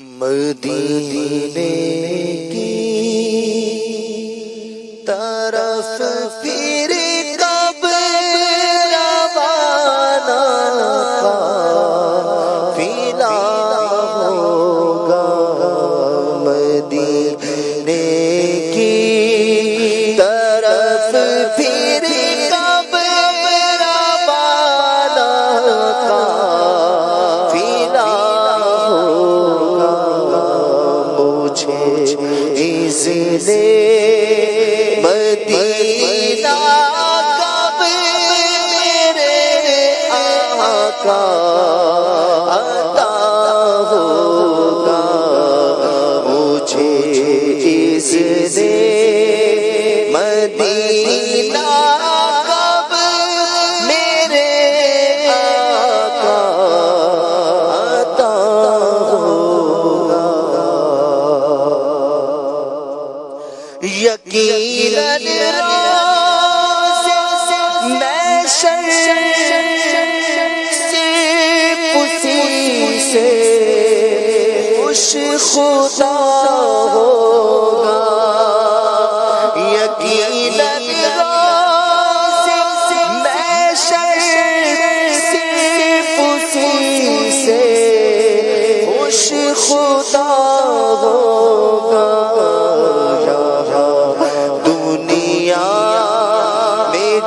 مدینے کی طرف پھر کب روانہ قافلہ ہوگا، مدینے کی طرف پھر کب روانہ قافلہ ہوگا، مجھے اذن مدینہ کب میرے آقا عطا ہوگا، مجھے اذن مدینہ کب میرے آقا عطا ہوگا۔ یقیناً روز محشر صرف اسی سے خوش خدا ہوگا، یقیناً روز محشر صرف اسی سے خوش خدا ہوگا۔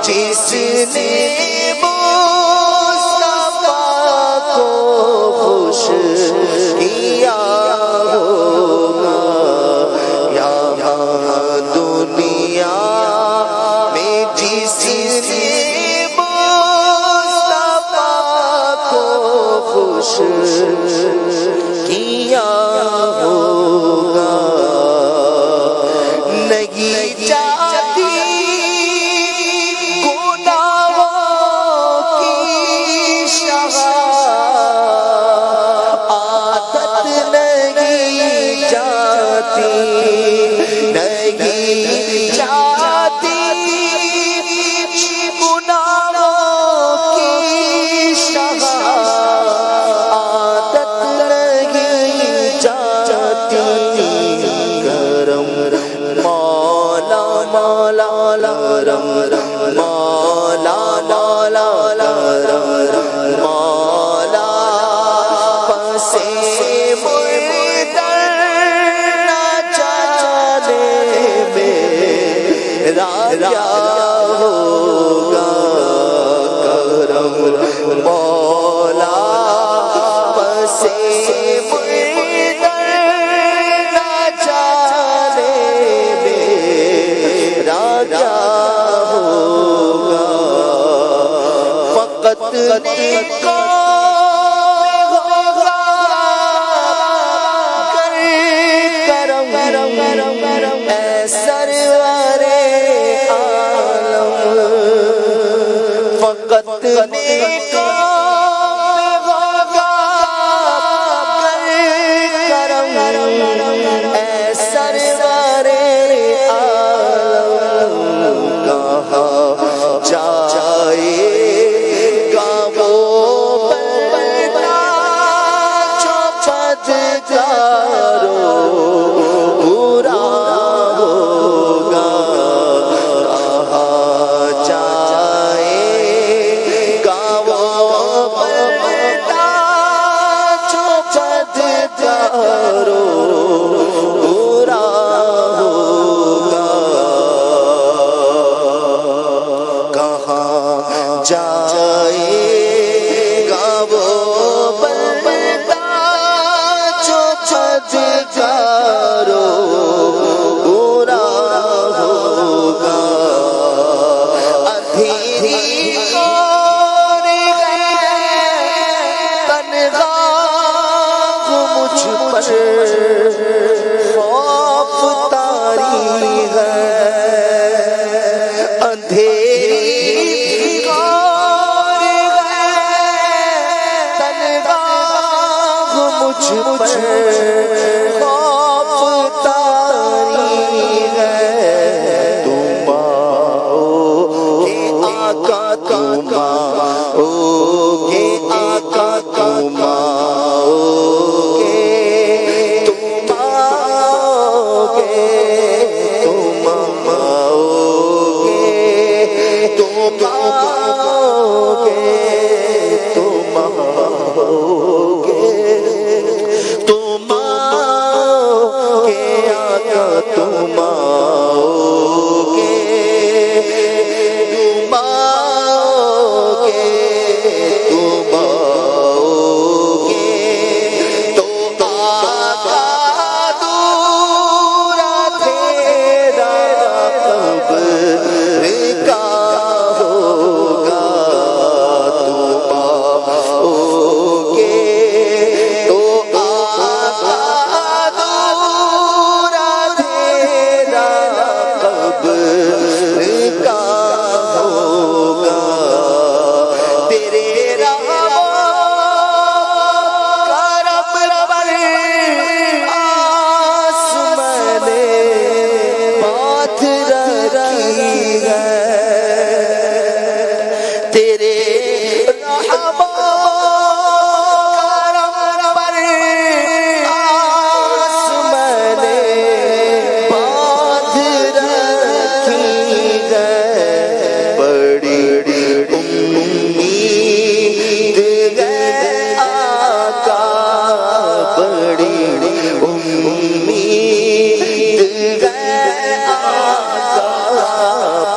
جس نے مصطفیٰ کو خوش کیا ہوگا، یہاں دنیا میں جس نے مصطفیٰ کو خوش کیا ہوگا، نہیں چاہتی نہیں چاہتی گناہوں کی شہادت، نہیں چاہتی کرم مولا مولا کرم مولا مولا کرم مولا پسے راجا ہوگا، کرم مولا پسے مردر نہ جانے میں راجا ہوگا، فقط نیکوں فقط نیکوں ہوگا کرم، اے سرور عالم، کہاں جائے گا وہ بندہ جو بدکار و برا ہوگا، جائے گا وہ بندہ جو بدکار و برا ہوگا، اندھیری اور تنہا مجھ پر خوف طاری ہے، اندھیری مجھ پر خوف طاری ہے، تم آؤ کہ آقا تم آؤ کہ آقا تم آؤ کہ امید ہے آقا،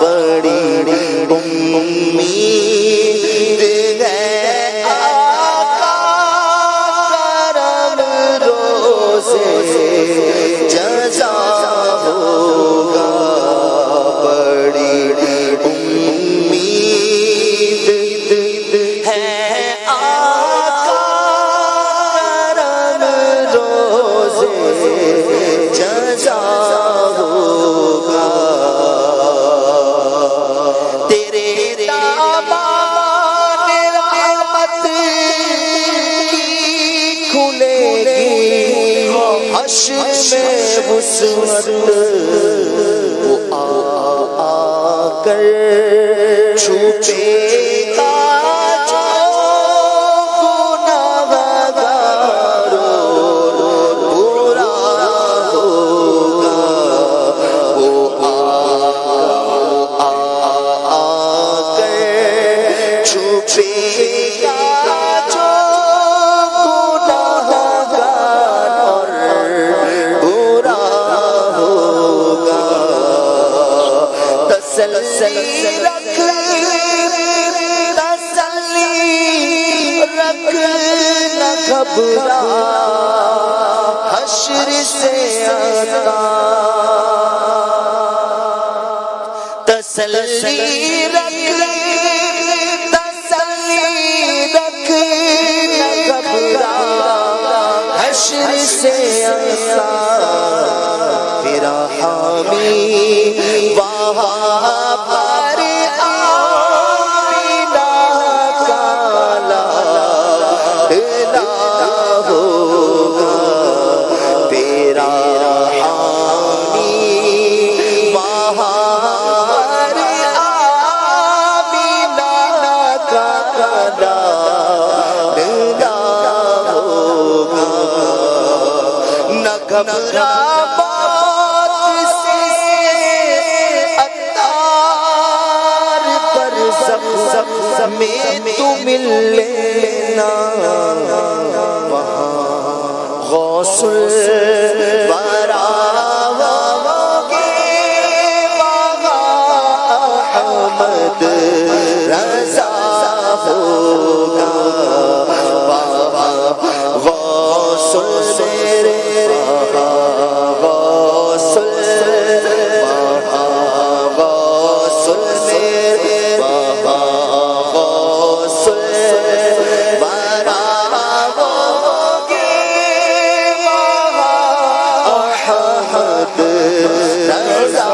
بڑی امید ہے آقا، کرم روزے جزا ہوگا، بڑی امید ہے آقا، کرم روزے جزا ہوگا، تیرے دامان رحمت کی کھلے گی حشر میں وسعت، وہ آ کر چھپے گا جو گنہگاروں، برا ہوگا، وہ آ کر چھپے گا جو گنہگار اور برا ہوگا، تسلی رکھ، تسلی رکھ، نہ گھبرا حشر سے آتا، تسلی رکھ، تسلی رکھ، نہ گھبرا حشر سے آتا، میرا حامی وہاں پر آمینہ کا لاڈلا ہوگا، تیرا حامی وہاں پر آمینہ کا لاڈلا ہوگا، نہ گھبرا میں تو مل لینا، وہاں غوث الورا ہوگے، وہاں احمد رضا ہوگا، وہاں غوث الورا، غوث الورا، غوث الورا، احمد رضا